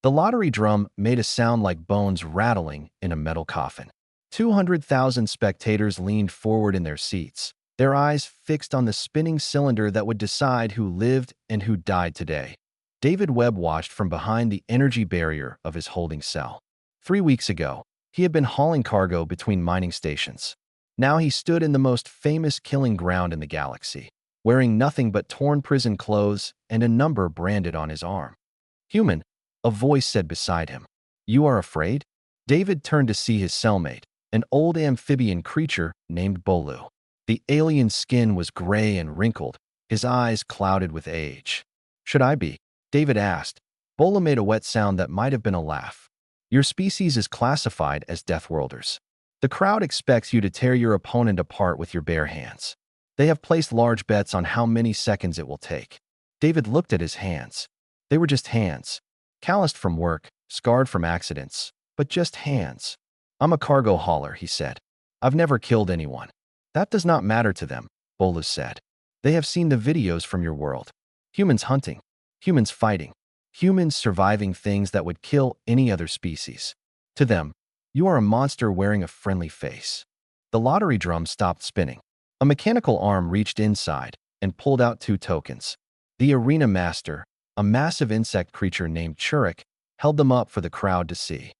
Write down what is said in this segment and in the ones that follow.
The lottery drum made a sound like bones rattling in a metal coffin. 200,000 spectators leaned forward in their seats, their eyes fixed on the spinning cylinder that would decide who lived and who died today. David Webb watched from behind the energy barrier of his holding cell. 3 weeks ago, he had been hauling cargo between mining stations. Now he stood in the most famous killing ground in the galaxy, wearing nothing but torn prison clothes and a number branded on his arm. "Human," a voice said beside him. "You are afraid?" David turned to see his cellmate, an old amphibian creature named Bolu. The alien's skin was gray and wrinkled, his eyes clouded with age. "Should I be?" David asked. Bolu made a wet sound that might have been a laugh. "Your species is classified as deathworlders. The crowd expects you to tear your opponent apart with your bare hands. They have placed large bets on how many seconds it will take." David looked at his hands. They were just hands. Calloused from work, scarred from accidents, but just hands. "I'm a cargo hauler," he said. "I've never killed anyone." "That does not matter to them," Bolus said. "They have seen the videos from your world. Humans hunting, humans fighting, humans surviving things that would kill any other species. To them, you are a monster wearing a friendly face." The lottery drum stopped spinning. A mechanical arm reached inside and pulled out 2 tokens. The arena master, a massive insect creature named Churik, held them up for the crowd to see.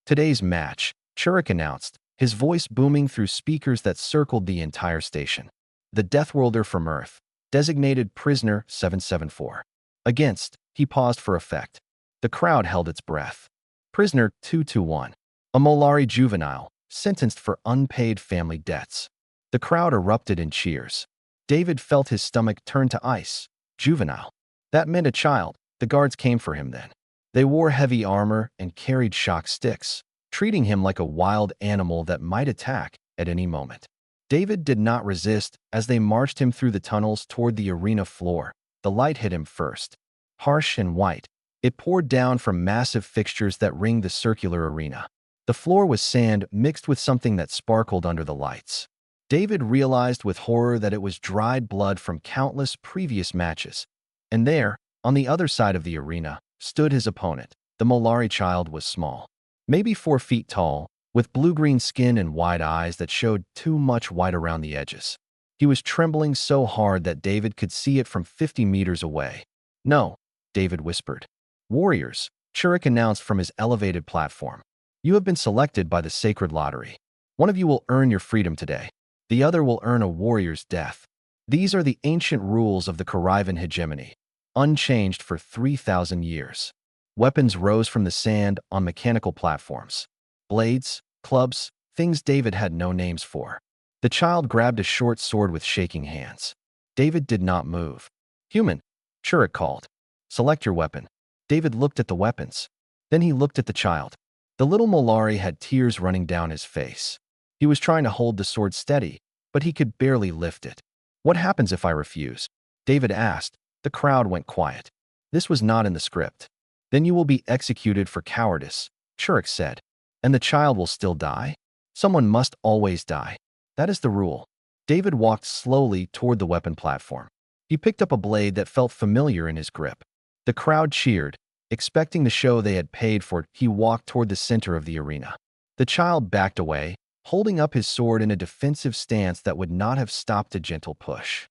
"Today's match," Churik announced, his voice booming through speakers that circled the entire station. "The deathworlder from Earth, designated prisoner 774. Against," he paused for effect. The crowd held its breath. "Prisoner 221, a Molari juvenile, sentenced for unpaid family debts." The crowd erupted in cheers. David felt his stomach turn to ice. Juvenile. That meant a child. The guards came for him then. They wore heavy armor and carried shock sticks, treating him like a wild animal that might attack at any moment. David did not resist as they marched him through the tunnels toward the arena floor. The light hit him first. Harsh and white, it poured down from massive fixtures that ringed the circular arena. The floor was sand mixed with something that sparkled under the lights. David realized with horror that it was dried blood from countless previous matches. And there, on the other side of the arena, stood his opponent. The Molari child was small, maybe 4 feet tall, with blue-green skin and wide eyes that showed too much white around the edges. He was trembling so hard that David could see it from 50 meters away. "No," David whispered. "Warriors," Churik announced from his elevated platform. "You have been selected by the sacred lottery. One of you will earn your freedom today. The other will earn a warrior's death. These are the ancient rules of the Karivan hegemony, unchanged for 3,000 years." Weapons rose from the sand on mechanical platforms. Blades, clubs, things David had no names for. The child grabbed a short sword with shaking hands. David did not move. "Human," Churik called. "Select your weapon." David looked at the weapons. Then he looked at the child. The little Molari had tears running down his face. He was trying to hold the sword steady, but he could barely lift it. "What happens if I refuse?" David asked. The crowd went quiet. This was not in the script. "Then you will be executed for cowardice," Churik said. "And the child will still die? Someone must always die. That is the rule." David walked slowly toward the weapon platform. He picked up a blade that felt familiar in his grip. The crowd cheered, expecting the show they had paid for. He walked toward the center of the arena. The child backed away, holding up his sword in a defensive stance that would not have stopped a gentle push.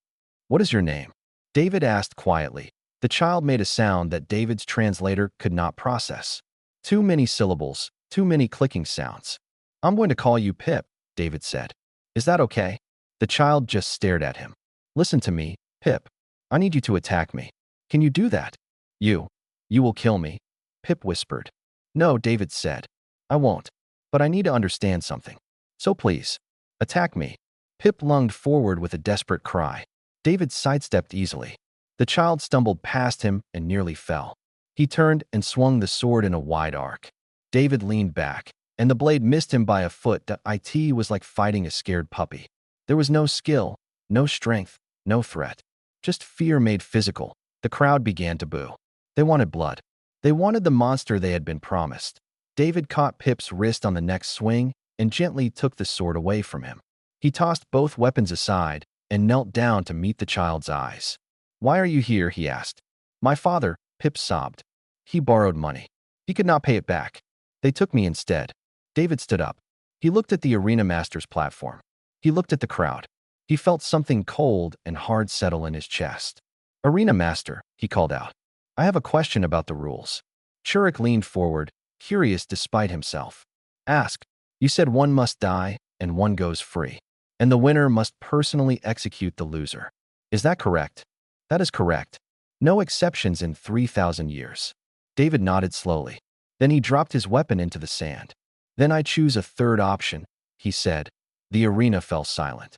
"What is your name?" David asked quietly. The child made a sound that David's translator could not process. Too many syllables, too many clicking sounds. "I'm going to call you Pip," David said. "Is that okay?" The child just stared at him. "Listen to me, Pip. I need you to attack me. Can you do that?" You will kill me," Pip whispered. "No," David said. "I won't. But I need to understand something. So please, attack me." Pip lunged forward with a desperate cry. David sidestepped easily. The child stumbled past him and nearly fell. He turned and swung the sword in a wide arc. David leaned back, and the blade missed him by a foot. It was like fighting a scared puppy. There was no skill, no strength, no threat. Just fear made physical. The crowd began to boo. They wanted blood. They wanted the monster they had been promised. David caught Pip's wrist on the next swing and gently took the sword away from him. He tossed both weapons aside and knelt down to meet the child's eyes. "Why are you here?" he asked. "My father," Pip sobbed. "He borrowed money. He could not pay it back. They took me instead. David stood up. He looked at the arena master's platform. He looked at the crowd. He felt something cold and hard settle in his chest. Arena master, he called out. I have a question about the rules. Churik leaned forward, curious despite himself. Ask. You said one must die and one goes free, and the winner must personally execute the loser. Is that correct? That is correct. No exceptions in 3,000 years. David nodded slowly. Then he dropped his weapon into the sand. Then I choose a third option, he said. The arena fell silent.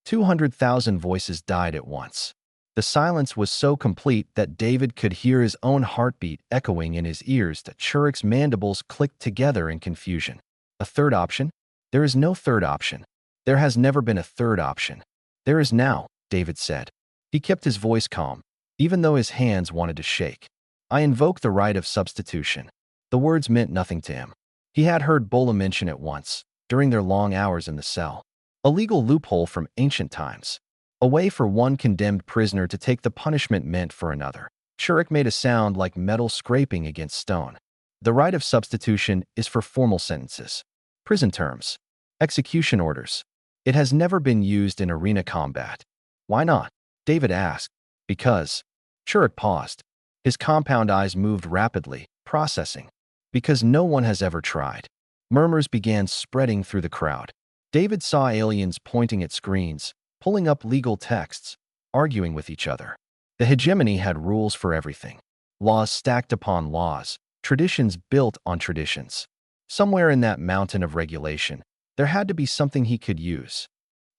200,000 voices died at once. The silence was so complete that David could hear his own heartbeat echoing in his ears. That Churik's mandibles clicked together in confusion. A third option? There is no third option. There has never been a third option. There is now, David said. He kept his voice calm, even though his hands wanted to shake. I invoke the right of substitution. The words meant nothing to him. He had heard Bola mention it once, during their long hours in the cell. A legal loophole from ancient times. A way for one condemned prisoner to take the punishment meant for another. Churik made a sound like metal scraping against stone. The right of substitution is for formal sentences, prison terms, execution orders. It has never been used in arena combat. Why not? David asked. Because. Churik paused. His compound eyes moved rapidly, processing. Because no one has ever tried. Murmurs began spreading through the crowd. David saw aliens pointing at screens, pulling up legal texts, arguing with each other. The hegemony had rules for everything. Laws stacked upon laws, traditions built on traditions. Somewhere in that mountain of regulation, there had to be something he could use.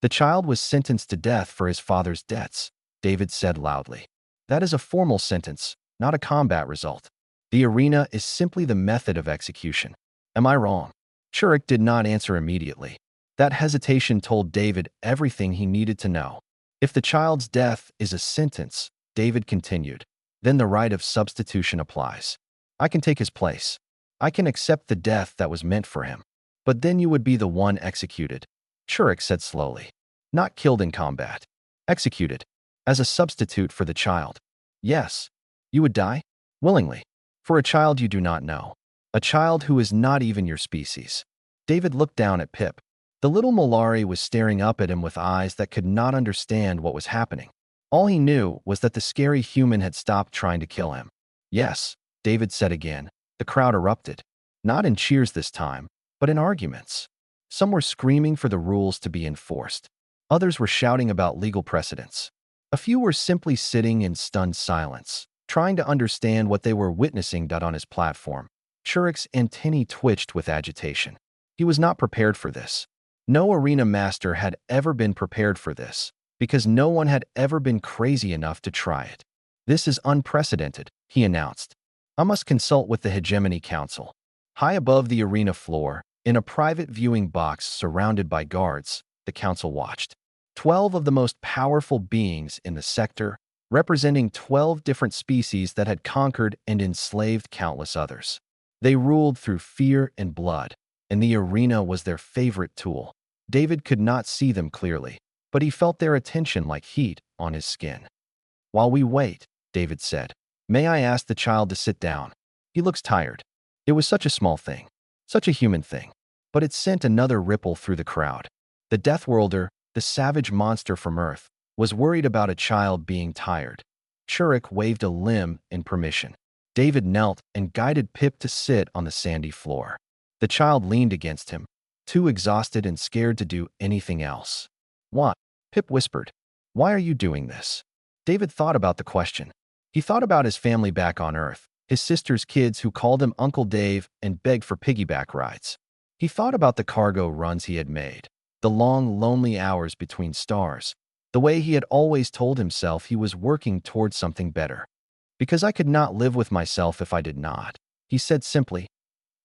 The child was sentenced to death for his father's debts, David said loudly. That is a formal sentence, not a combat result. The arena is simply the method of execution. Am I wrong? Churik did not answer immediately. That hesitation told David everything he needed to know. If the child's death is a sentence, David continued, then the right of substitution applies. I can take his place. I can accept the death that was meant for him. But then you would be the one executed, Churik said slowly. Not killed in combat. Executed. As a substitute for the child. Yes. You would die? Willingly. For a child you do not know. A child who is not even your species. David looked down at Pip. The little Molari was staring up at him with eyes that could not understand what was happening. All he knew was that the scary human had stopped trying to kill him. Yes, David said again. The crowd erupted. Not in cheers this time, but in arguments. Some were screaming for the rules to be enforced. Others were shouting about legal precedents. A few were simply sitting in stunned silence, trying to understand what they were witnessing. On his platform, Churik's antennae twitched with agitation. He was not prepared for this. No arena master had ever been prepared for this, because no one had ever been crazy enough to try it. This is unprecedented, he announced. I must consult with the Hegemony Council. High above the arena floor, in a private viewing box surrounded by guards, the council watched. 12 of the most powerful beings in the sector, representing 12 different species that had conquered and enslaved countless others. They ruled through fear and blood, and the arena was their favorite tool. David could not see them clearly, but he felt their attention like heat on his skin. While we wait, David said, may I ask the child to sit down? He looks tired. It was such a small thing, such a human thing, but it sent another ripple through the crowd. The deathworlder, the savage monster from Earth, was worried about a child being tired. Churik waved a limb in permission. David knelt and guided Pip to sit on the sandy floor. The child leaned against him, too exhausted and scared to do anything else. What? Pip whispered. Why are you doing this? David thought about the question. He thought about his family back on Earth, his sister's kids who called him Uncle Dave and begged for piggyback rides. He thought about the cargo runs he had made, the long, lonely hours between stars, the way he had always told himself he was working towards something better. Because I could not live with myself if I did not, he said simply.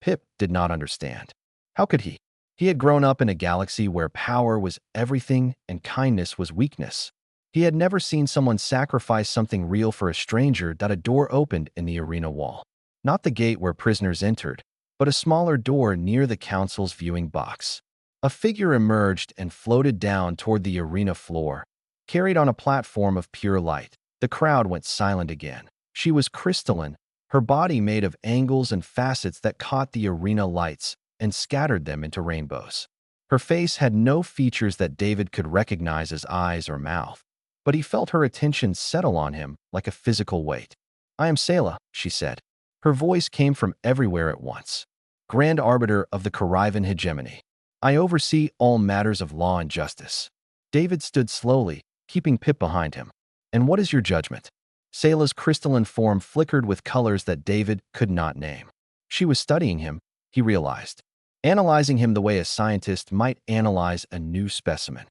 Pip did not understand. How could he? He had grown up in a galaxy where power was everything and kindness was weakness. He had never seen someone sacrifice something real for a stranger. A door opened in the arena wall. Not the gate where prisoners entered, but a smaller door near the council's viewing box. A figure emerged and floated down toward the arena floor, carried on a platform of pure light. The crowd went silent again. She was crystalline, her body made of angles and facets that caught the arena lights and scattered them into rainbows. Her face had no features that David could recognize as eyes or mouth, but he felt her attention settle on him like a physical weight. "I am Selah," she said. Her voice came from everywhere at once. "Grand Arbiter of the Karivan hegemony. I oversee all matters of law and justice." David stood slowly, keeping Pip behind him. "And what is your judgment?" Selah's crystalline form flickered with colors that David could not name. She was studying him, he realized, analyzing him the way a scientist might analyze a new specimen.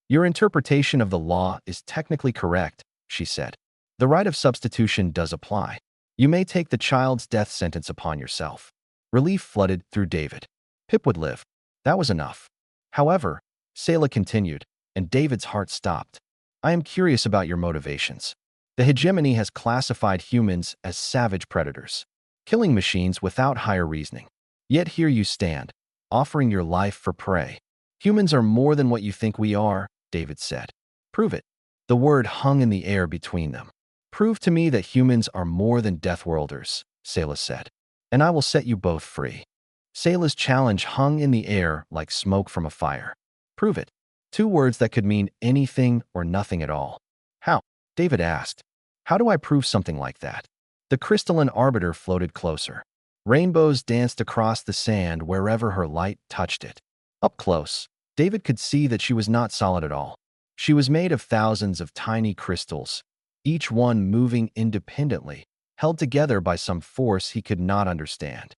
"Your interpretation of the law is technically correct," she said. "The right of substitution does apply. You may take the child's death sentence upon yourself." Relief flooded through David. Pip would live. That was enough. However, Selah continued, and David's heart stopped. "I am curious about your motivations. The hegemony has classified humans as savage predators, killing machines without higher reasoning. Yet here you stand, offering your life for prey. Humans are more than what you think we are," David said. "Prove it." The word hung in the air between them. "Prove to me that humans are more than deathworlders," Selah said, "and I will set you both free." Selah's challenge hung in the air like smoke from a fire. "Prove it." Two words that could mean anything or nothing at all. "How?" David asked. "How do I prove something like that?" The crystalline arbiter floated closer. Rainbows danced across the sand wherever her light touched it. Up close, David could see that she was not solid at all. She was made of thousands of tiny crystals, each one moving independently, held together by some force he could not understand.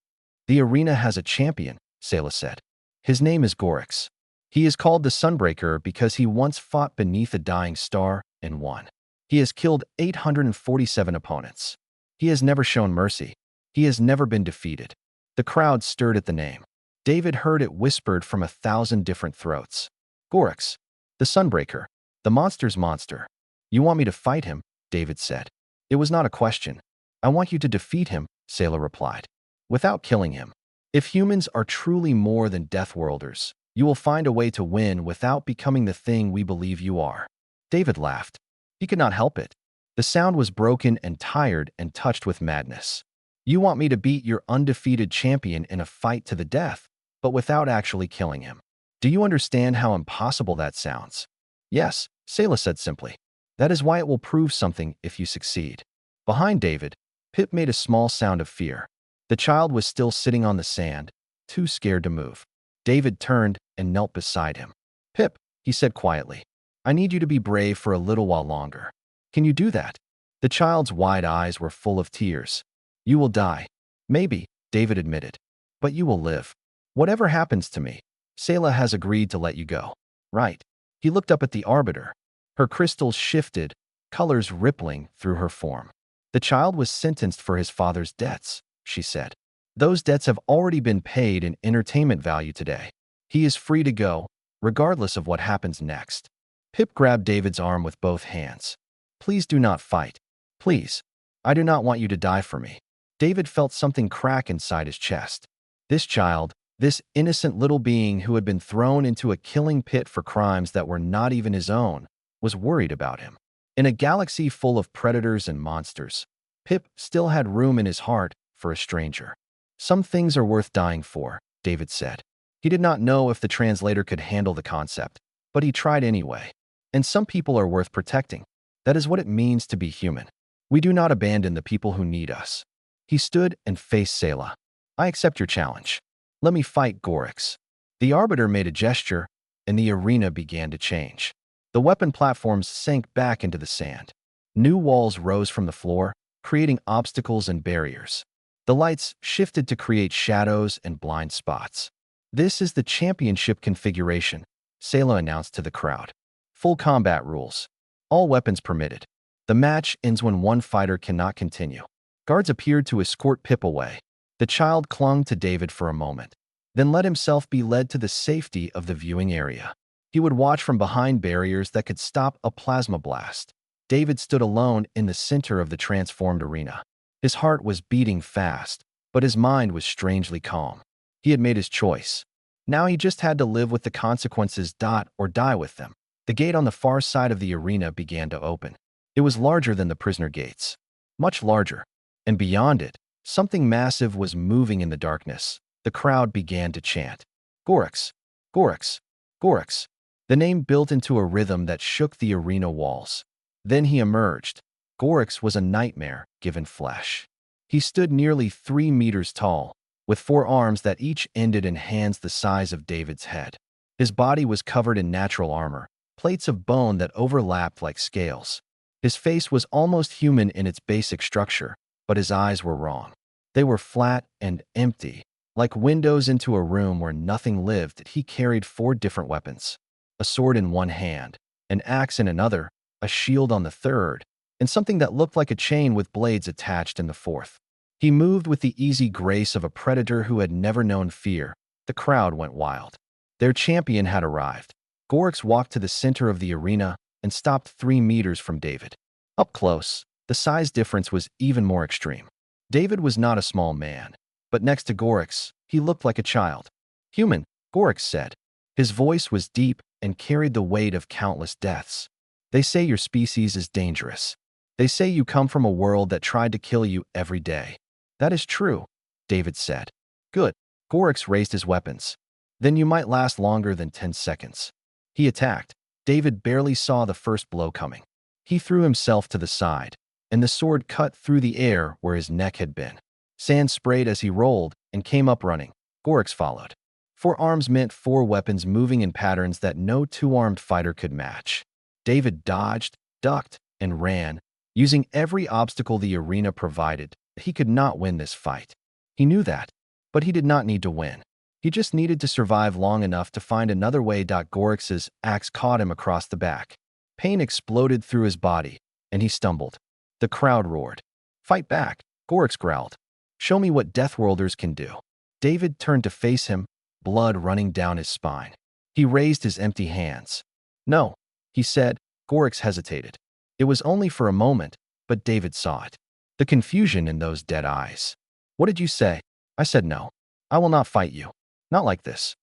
"The arena has a champion," Selah said. "His name is Gorix. He is called the Sunbreaker because he once fought beneath a dying star and won. He has killed 847 opponents. He has never shown mercy. He has never been defeated." The crowd stirred at the name. David heard it whispered from 1,000 different throats. "Gorix, the Sunbreaker, the monster's monster. You want me to fight him?" David said. "It was not a question. I want you to defeat him," Selah replied, "without killing him. If humans are truly more than deathworlders, you will find a way to win without becoming the thing we believe you are." David laughed. He could not help it. The sound was broken and tired and touched with madness. "You want me to beat your undefeated champion in a fight to the death, but without actually killing him. Do you understand how impossible that sounds?" "Yes," Selah said simply. "That is why it will prove something if you succeed." Behind David, Pip made a small sound of fear. The child was still sitting on the sand, too scared to move. David turned and knelt beside him. "Pip," he said quietly, "I need you to be brave for a little while longer. Can you do that?" The child's wide eyes were full of tears. "You will die." "Maybe," David admitted, "but you will live. Whatever happens to me, Selah has agreed to let you go." "Right." He looked up at the arbiter. Her crystals shifted, colors rippling through her form. "The child was sentenced for his father's debts," she said. "Those debts have already been paid in entertainment value today. He is free to go, regardless of what happens next." Pip grabbed David's arm with both hands. "Please do not fight. Please. I do not want you to die for me." David felt something crack inside his chest. This child, this innocent little being who had been thrown into a killing pit for crimes that were not even his own, was worried about him. In a galaxy full of predators and monsters, Pip still had room in his heart for a stranger. "Some things are worth dying for," David said. He did not know if the translator could handle the concept, but he tried anyway. "And some people are worth protecting. That is what it means to be human. We do not abandon the people who need us." He stood and faced Selah. "I accept your challenge. Let me fight Gorix." The arbiter made a gesture, and the arena began to change. The weapon platforms sank back into the sand. New walls rose from the floor, creating obstacles and barriers. The lights shifted to create shadows and blind spots. "This is the championship configuration," Selah announced to the crowd. "Full combat rules. All weapons permitted. The match ends when one fighter cannot continue." Guards appeared to escort Pip away. The child clung to David for a moment, then let himself be led to the safety of the viewing area. He would watch from behind barriers that could stop a plasma blast. David stood alone in the center of the transformed arena. His heart was beating fast, but his mind was strangely calm. He had made his choice. Now he just had to live with the consequences, or die with them. The gate on the far side of the arena began to open. It was larger than the prisoner gates. Much larger. And beyond it, Something massive was moving in the darkness. The crowd began to chant, Gorks, Gorks, Gorks. The name built into a rhythm that shook the arena walls. Then he emerged. Gorks was a nightmare given flesh. He stood nearly 3 meters tall, with 4 arms that each ended in hands the size of David's head. His body was covered in natural armor, plates of bone that overlapped like scales. His face was almost human in its basic structure, but his eyes were wrong. They were flat and empty, like windows into a room where nothing lived. He carried 4 different weapons. A sword in one hand, an axe in another, a shield on the third, and something that looked like a chain with blades attached in the fourth. He moved with the easy grace of a predator who had never known fear. The crowd went wild. Their champion had arrived. Gorks walked to the center of the arena and stopped 3 meters from David. Up close, the size difference was even more extreme. David was not a small man, but next to Gorks, he looked like a child. Human, Gorks said. His voice was deep and carried the weight of countless deaths. They say your species is dangerous. They say you come from a world that tried to kill you every day. That is true, David said. Good. Gorks raised his weapons. Then you might last longer than 10 seconds. He attacked. David barely saw the first blow coming. He threw himself to the side, and the sword cut through the air where his neck had been. Sand sprayed as he rolled and came up running. Gorks followed. 4 arms meant 4 weapons moving in patterns that no 2-armed fighter could match. David dodged, ducked, and ran, using every obstacle the arena provided. He could not win this fight. He knew that, but he did not need to win. He just needed to survive long enough to find another way. Gorks's axe caught him across the back. Pain exploded through his body, and he stumbled. The crowd roared. Fight back, Gorks growled. Show me what deathworlders can do. David turned to face him, blood running down his spine. He raised his empty hands. No, he said. Gorks hesitated. It was only for a moment, but David saw it. The confusion in those dead eyes. What did you say? I said no. I will not fight you. Not like this.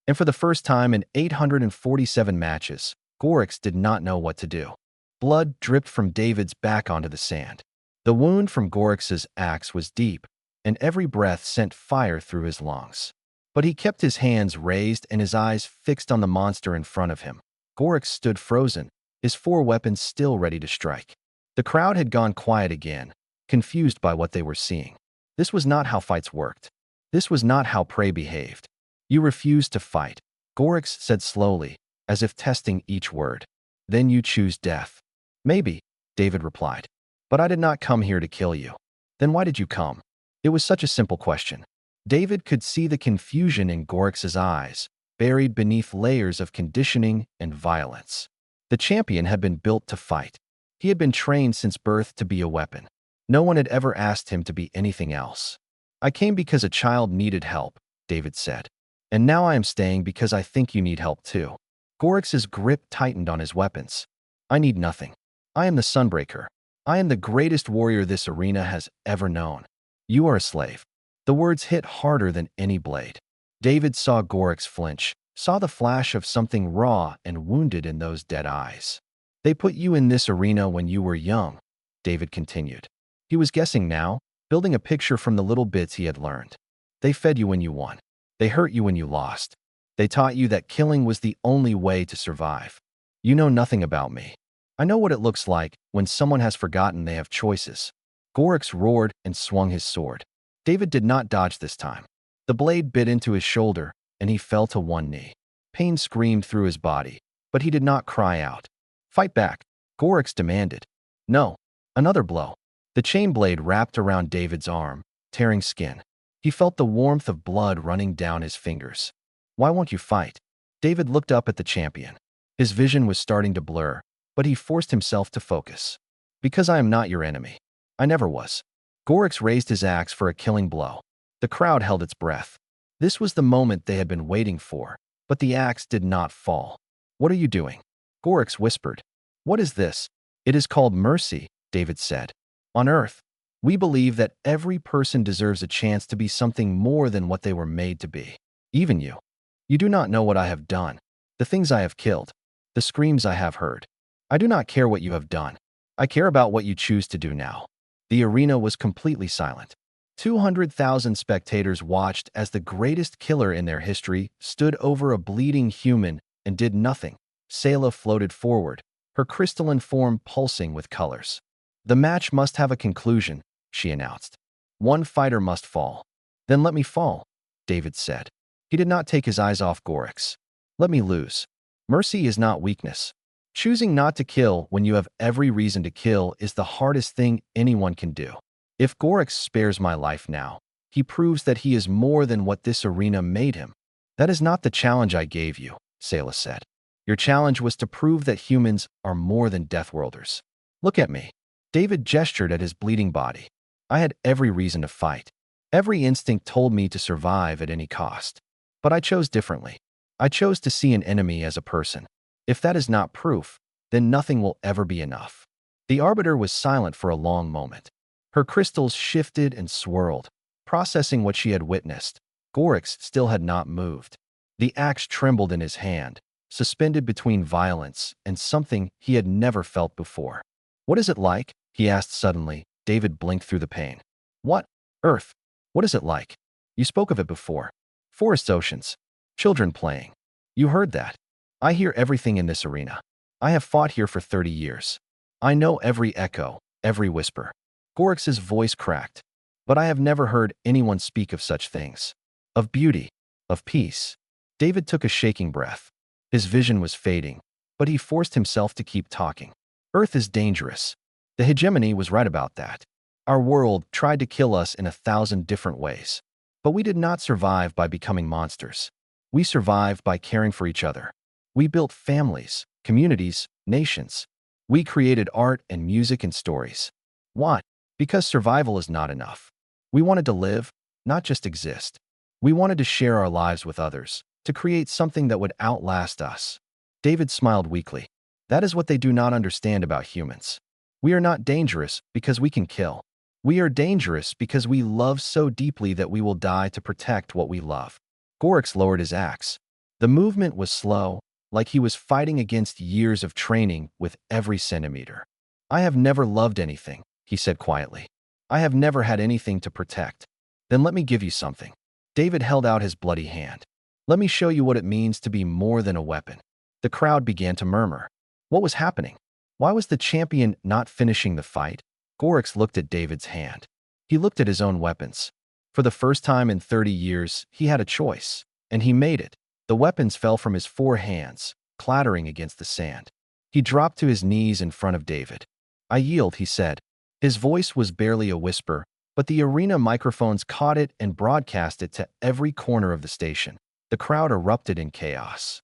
And for the first time in 847 matches, Gorks did not know what to do. Blood dripped from David's back onto the sand. The wound from Gorks's axe was deep, and every breath sent fire through his lungs. But he kept his hands raised and his eyes fixed on the monster in front of him. Gorks stood frozen, his 4 weapons still ready to strike. The crowd had gone quiet again, confused by what they were seeing. This was not how fights worked. This was not how prey behaved. You refused to fight, Gorks said slowly, as if testing each word. Then you choose death. Maybe, David replied. But I did not come here to kill you. Then why did you come? It was such a simple question. David could see the confusion in Gorks's eyes, buried beneath layers of conditioning and violence. The champion had been built to fight. He had been trained since birth to be a weapon. No one had ever asked him to be anything else. I came because a child needed help, David said. And now I am staying because I think you need help too. Gorks's grip tightened on his weapons. I need nothing. I am the Sunbreaker. I am the greatest warrior this arena has ever known. You are a slave. The words hit harder than any blade. David saw Gorks flinch, saw the flash of something raw and wounded in those dead eyes. They put you in this arena when you were young, David continued. He was guessing now, building a picture from the little bits he had learned. They fed you when you won. They hurt you when you lost. They taught you that killing was the only way to survive. You know nothing about me. I know what it looks like when someone has forgotten they have choices. Gorks roared and swung his sword. David did not dodge this time. The blade bit into his shoulder, and he fell to one knee. Pain screamed through his body, but he did not cry out. Fight back, Gorks demanded. No. Another blow. The chain blade wrapped around David's arm, tearing skin. He felt the warmth of blood running down his fingers. Why won't you fight? David looked up at the champion. His vision was starting to blur, but he forced himself to focus. Because I am not your enemy. I never was. Gorks raised his axe for a killing blow. The crowd held its breath. This was the moment they had been waiting for, but the axe did not fall. What are you doing? Gorks whispered. What is this? It is called mercy, David said. On Earth, we believe that every person deserves a chance to be something more than what they were made to be. Even you. You do not know what I have done, the things I have killed, the screams I have heard. I do not care what you have done. I care about what you choose to do now. The arena was completely silent. 200,000 spectators watched as the greatest killer in their history stood over a bleeding human and did nothing. Sayla floated forward, her crystalline form pulsing with colors. "The match must have a conclusion," she announced. "One fighter must fall." "Then let me fall," David said. He did not take his eyes off Gorix. "Let me lose. Mercy is not weakness. Choosing not to kill when you have every reason to kill is the hardest thing anyone can do. If Gorix spares my life now, he proves that he is more than what this arena made him." "That is not the challenge I gave you," Sayla said. "Your challenge was to prove that humans are more than deathworlders. Look at me." David gestured at his bleeding body. "I had every reason to fight. Every instinct told me to survive at any cost. But I chose differently. I chose to see an enemy as a person. If that is not proof, then nothing will ever be enough." The Arbiter was silent for a long moment. Her crystals shifted and swirled, processing what she had witnessed. Gorix still had not moved. The axe trembled in his hand, suspended between violence and something he had never felt before. "What is it like?" he asked suddenly. David blinked through the pain. "What? Earth. What is it like? You spoke of it before. Forests, oceans, children playing. You heard that. I hear everything in this arena. I have fought here for 30 years. I know every echo, every whisper." Gorix's voice cracked. "But I have never heard anyone speak of such things. Of beauty, of peace." David took a shaking breath. His vision was fading, but he forced himself to keep talking. "Earth is dangerous. The hegemony was right about that. Our world tried to kill us in 1,000 different ways. But we did not survive by becoming monsters. We survived by caring for each other. We built families, communities, nations. We created art and music and stories. Why? Because survival is not enough. We wanted to live, not just exist. We wanted to share our lives with others, to create something that would outlast us." David smiled weakly. "That is what they do not understand about humans. We are not dangerous because we can kill. We are dangerous because we love so deeply that we will die to protect what we love." Gorix lowered his axe. The movement was slow, like he was fighting against years of training with every centimeter. "I have never loved anything," he said quietly. "I have never had anything to protect." "Then let me give you something." David held out his bloody hand. "Let me show you what it means to be more than a weapon." The crowd began to murmur. What was happening? Why was the champion not finishing the fight? Gorix looked at David's hand. He looked at his own weapons. For the first time in 30 years, he had a choice, and he made it. The weapons fell from his 4 hands, clattering against the sand. He dropped to his knees in front of David. "I yield," he said. His voice was barely a whisper, but the arena microphones caught it and broadcast it to every corner of the station. The crowd erupted in chaos.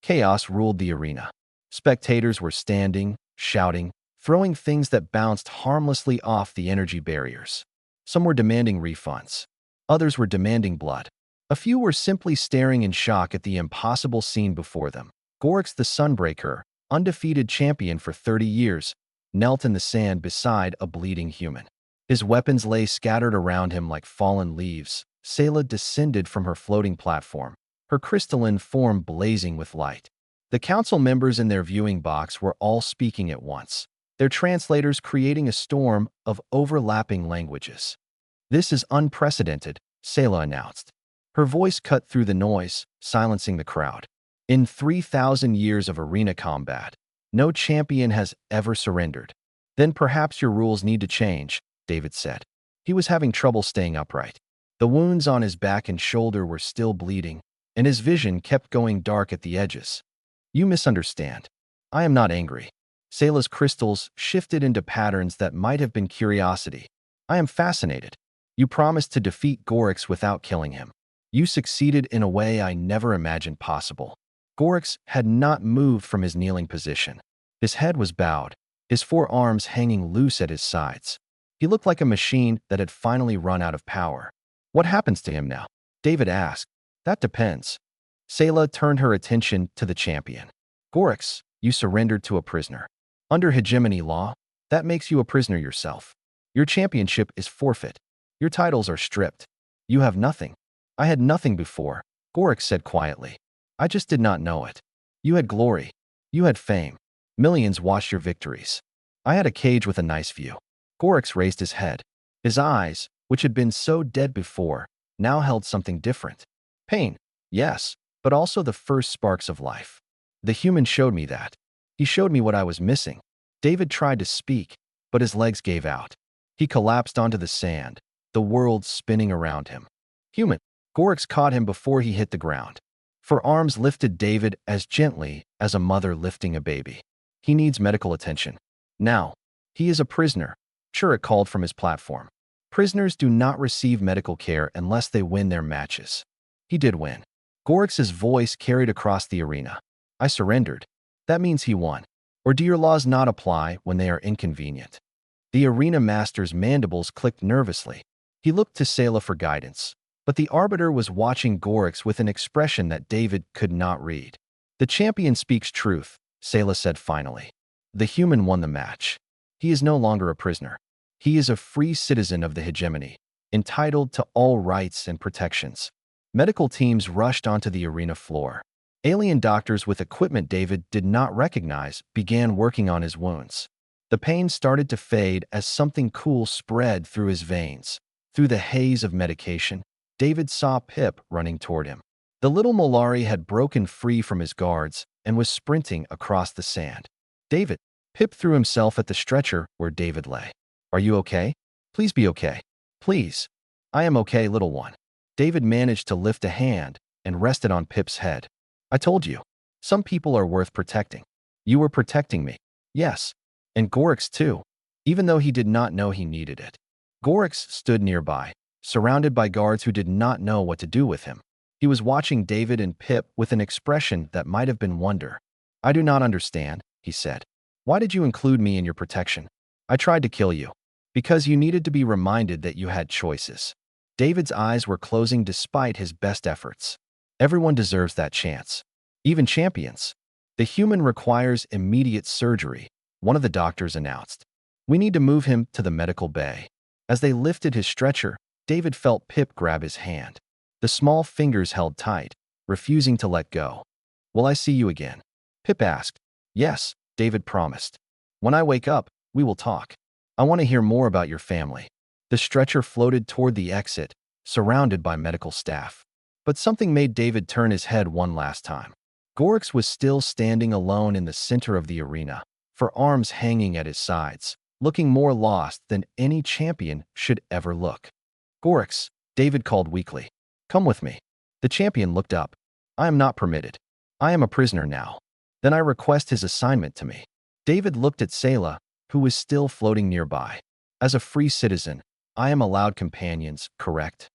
Chaos ruled the arena. Spectators were standing, shouting, throwing things that bounced harmlessly off the energy barriers. Some were demanding refunds. Others were demanding blood. A few were simply staring in shock at the impossible scene before them. Gorix the Sunbreaker, undefeated champion for 30 years, knelt in the sand beside a bleeding human. His weapons lay scattered around him like fallen leaves. Sayla descended from her floating platform, her crystalline form blazing with light. The council members in their viewing box were all speaking at once, their translators creating a storm of overlapping languages. "This is unprecedented," Sayla announced. Her voice cut through the noise, silencing the crowd. "In 3,000 years of arena combat, no champion has ever surrendered." "Then perhaps your rules need to change," David said. He was having trouble staying upright. The wounds on his back and shoulder were still bleeding, and his vision kept going dark at the edges. "You misunderstand. I am not angry." Sayla's crystals shifted into patterns that might have been curiosity. "I am fascinated. You promised to defeat Gorix without killing him. You succeeded in a way I never imagined possible." Gorix had not moved from his kneeling position. His head was bowed, his 4 arms hanging loose at his sides. He looked like a machine that had finally run out of power. "What happens to him now?" David asked. "That depends." Sayla turned her attention to the champion. "Gorix, you surrendered to a prisoner. Under hegemony law, that makes you a prisoner yourself. Your championship is forfeit. Your titles are stripped. You have nothing." "I had nothing before," Gorix said quietly. "I just did not know it. You had glory. You had fame. Millions watched your victories. I had a cage with a nice view." Gorix raised his head. His eyes, which had been so dead before, now held something different. Pain, yes, but also the first sparks of life. The human showed me that. He showed me what I was missing. David tried to speak, but his legs gave out. He collapsed onto the sand, the world spinning around him. Human. Gorix caught him before he hit the ground. Her arms lifted David as gently as a mother lifting a baby. He needs medical attention. Now, he is a prisoner. Churik called from his platform. Prisoners do not receive medical care unless they win their matches. He did win. Gorix's voice carried across the arena. I surrendered. That means he won. Or do your laws not apply when they are inconvenient? The arena master's mandibles clicked nervously. He looked to Sayla for guidance, but the arbiter was watching Gorix with an expression that David could not read. The champion speaks truth, Sayla said finally. The human won the match. He is no longer a prisoner. He is a free citizen of the hegemony, entitled to all rights and protections. Medical teams rushed onto the arena floor. Alien doctors with equipment David did not recognize began working on his wounds. The pain started to fade as something cool spread through his veins. Through the haze of medication, David saw Pip running toward him. The little Molari had broken free from his guards and was sprinting across the sand. David. Pip threw himself at the stretcher where David lay. Are you okay? Please be okay. Please. I am okay, little one. David managed to lift a hand and rested on Pip's head. I told you. Some people are worth protecting. You were protecting me. Yes. And Gorix too, even though he did not know he needed it. Gorix stood nearby, surrounded by guards who did not know what to do with him. He was watching David and Pip with an expression that might have been wonder. I do not understand, he said. Why did you include me in your protection? I tried to kill you. Because you needed to be reminded that you had choices. David's eyes were closing despite his best efforts. Everyone deserves that chance. Even champions. The human requires immediate surgery, one of the doctors announced. We need to move him to the medical bay. As they lifted his stretcher, David felt Pip grab his hand. The small fingers held tight, refusing to let go. Will I see you again? Pip asked. Yes, David promised. When I wake up, we will talk. I want to hear more about your family. The stretcher floated toward the exit, surrounded by medical staff. But something made David turn his head one last time. Gorix was still standing alone in the center of the arena, her arms hanging at his sides, looking more lost than any champion should ever look. Gorix, David called weakly. Come with me. The champion looked up. I am not permitted. I am a prisoner now. Then I request his assignment to me. David looked at Sayla, who was still floating nearby. As a free citizen, I am allowed companions, correct?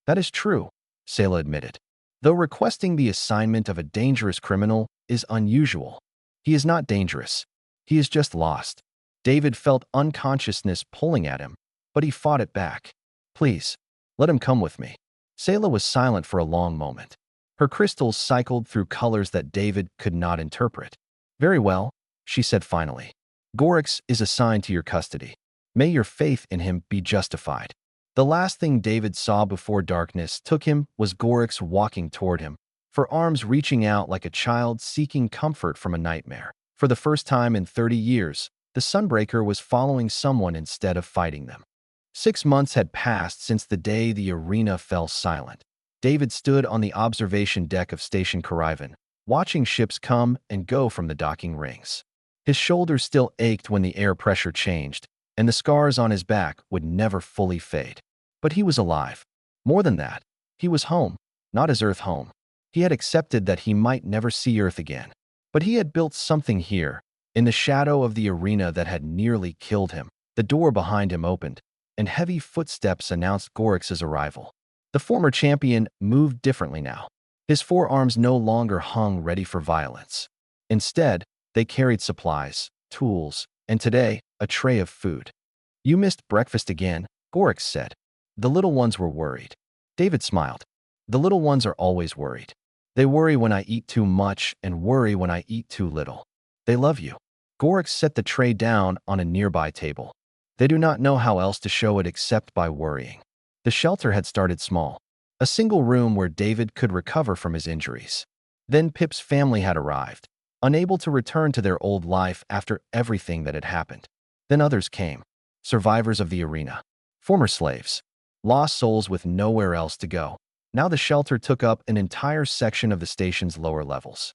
That is true, Sayla admitted. Though requesting the assignment of a dangerous criminal is unusual. He is not dangerous. He is just lost. David felt unconsciousness pulling at him, but he fought it back. Please, let him come with me. Sayla was silent for a long moment. Her crystals cycled through colors that David could not interpret. Very well, she said finally. Gorix is assigned to your custody. May your faith in him be justified. The last thing David saw before darkness took him was Gorix walking toward him, her arms reaching out like a child seeking comfort from a nightmare. For the first time in 30 years, the Sunbreaker was following someone instead of fighting them. 6 months had passed since the day the arena fell silent. David stood on the observation deck of Station Karivan, watching ships come and go from the docking rings. His shoulders still ached when the air pressure changed, and the scars on his back would never fully fade. But he was alive. More than that, he was home, not his Earth home. He had accepted that he might never see Earth again. But he had built something here, in the shadow of the arena that had nearly killed him. The door behind him opened, and heavy footsteps announced Gorix's arrival. The former champion moved differently now. His forearms no longer hung ready for violence. Instead, they carried supplies, tools, and today, a tray of food. You missed breakfast again, Gorix said. The little ones were worried. David smiled. The little ones are always worried. They worry when I eat too much and worry when I eat too little. They love you. Gorix set the tray down on a nearby table. They do not know how else to show it except by worrying. The shelter had started small, a single room where David could recover from his injuries. Then Pip's family had arrived, unable to return to their old life after everything that had happened. Then others came, survivors of the arena, former slaves. lost souls with nowhere else to go. Now the shelter took up an entire section of the station's lower levels.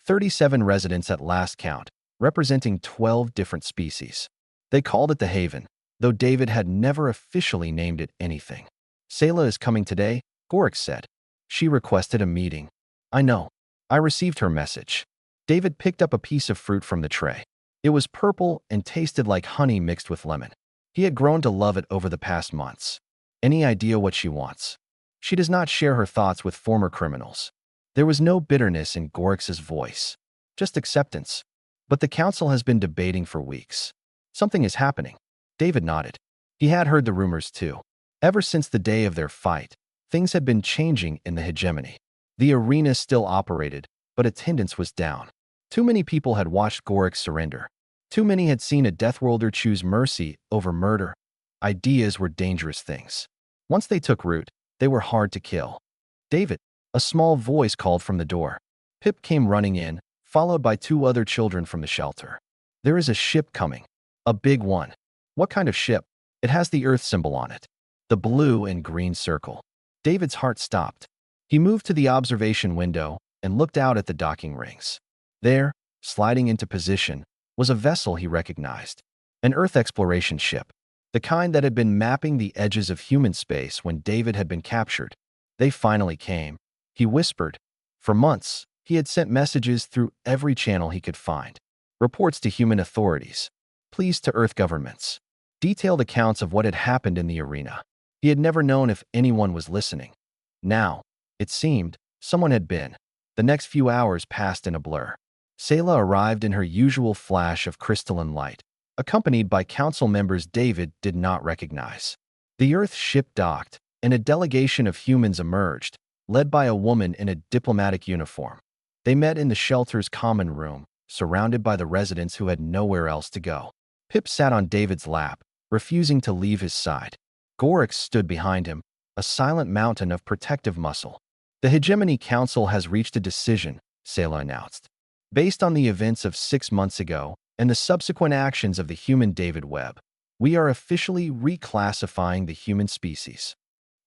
37 residents at last count, representing 12 different species. They called it the Haven, though David had never officially named it anything. Sayla is coming today, Gorix said. She requested a meeting. I know. I received her message. David picked up a piece of fruit from the tray. It was purple and tasted like honey mixed with lemon. He had grown to love it over the past months. Any idea what she wants? She does not share her thoughts with former criminals. There was no bitterness in Gorix's voice, just acceptance. But the council has been debating for weeks. Something is happening. David nodded. He had heard the rumors too. Ever since the day of their fight, things had been changing in the hegemony. The arena still operated, but attendance was down. Too many people had watched Gorix surrender. Too many had seen a deathworlder choose mercy over murder. Ideas were dangerous things. Once they took root, they were hard to kill. David, a small voice called from the door. Pip came running in, followed by two other children from the shelter. There is a ship coming. A big one. What kind of ship? It has the Earth symbol on it. The blue and green circle. David's heart stopped. He moved to the observation window and looked out at the docking rings. There, sliding into position, was a vessel he recognized. An Earth exploration ship. The kind that had been mapping the edges of human space when David had been captured. They finally came. He whispered. For months, he had sent messages through every channel he could find. Reports to human authorities. Pleas to Earth governments. Detailed accounts of what had happened in the arena. He had never known if anyone was listening. Now, it seemed, someone had been. The next few hours passed in a blur. Sayla arrived in her usual flash of crystalline light, accompanied by council members David did not recognize. The Earth ship docked, and a delegation of humans emerged, led by a woman in a diplomatic uniform. They met in the shelter's common room, surrounded by the residents who had nowhere else to go. Pip sat on David's lap, refusing to leave his side. Gorix stood behind him, a silent mountain of protective muscle. The Hegemony Council has reached a decision, Sayla announced. Based on the events of 6 months ago and the subsequent actions of the human David Webb, we are officially reclassifying the human species.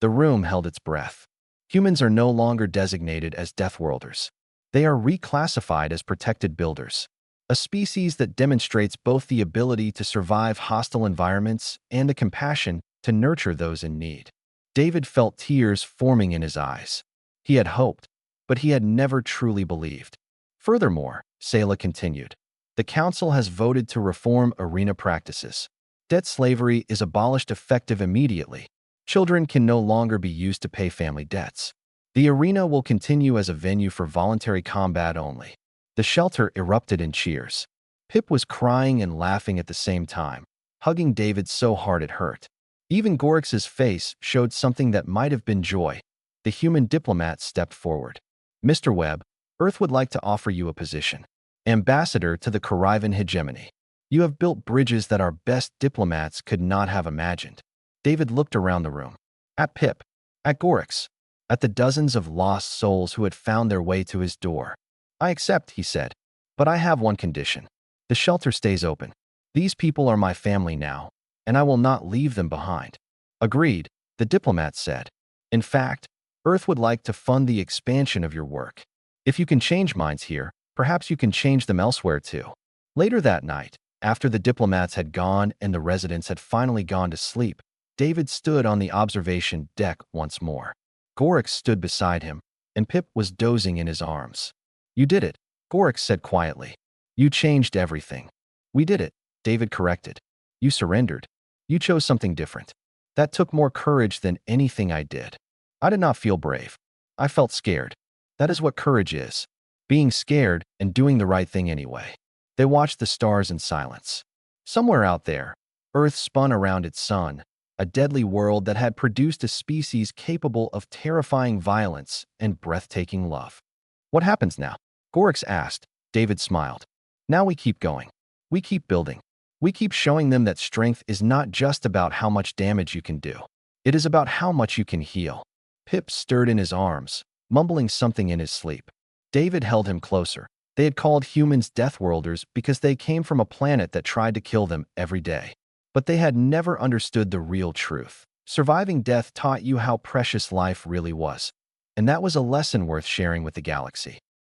The room held its breath. Humans are no longer designated as deathworlders. They are reclassified as protected builders, a species that demonstrates both the ability to survive hostile environments and the compassion to nurture those in need. David felt tears forming in his eyes. He had hoped, but he had never truly believed. Furthermore, Sayla continued, the council has voted to reform arena practices. Debt slavery is abolished effective immediately. Children can no longer be used to pay family debts. The arena will continue as a venue for voluntary combat only. The shelter erupted in cheers. Pip was crying and laughing at the same time, hugging David so hard it hurt. Even Gorix's face showed something that might have been joy. The human diplomat stepped forward. Mr. Webb, Earth would like to offer you a position. Ambassador to the Karivan hegemony. You have built bridges that our best diplomats could not have imagined. David looked around the room. At Pip. At Gorix. At the dozens of lost souls who had found their way to his door. I accept, he said. But I have one condition. The shelter stays open. These people are my family now, and I will not leave them behind. Agreed, the diplomat said. In fact, Earth would like to fund the expansion of your work. If you can change minds here, perhaps you can change them elsewhere too. Later that night, after the diplomats had gone and the residents had finally gone to sleep, David stood on the observation deck once more. Gorix stood beside him, and Pip was dozing in his arms. You did it, Gorix said quietly. You changed everything. We did it, David corrected. You surrendered. You chose something different. That took more courage than anything I did. I did not feel brave. I felt scared. That is what courage is. Being scared and doing the right thing anyway. They watched the stars in silence. Somewhere out there, Earth spun around its sun, a deadly world that had produced a species capable of terrifying violence and breathtaking love. What happens now? Gorix asked. David smiled. Now we keep going. We keep building. We keep showing them that strength is not just about how much damage you can do. It is about how much you can heal. Pip stirred in his arms, mumbling something in his sleep. David held him closer. They had called humans deathworlders because they came from a planet that tried to kill them every day. But they had never understood the real truth. Surviving death taught you how precious life really was, and that was a lesson worth sharing with the galaxy.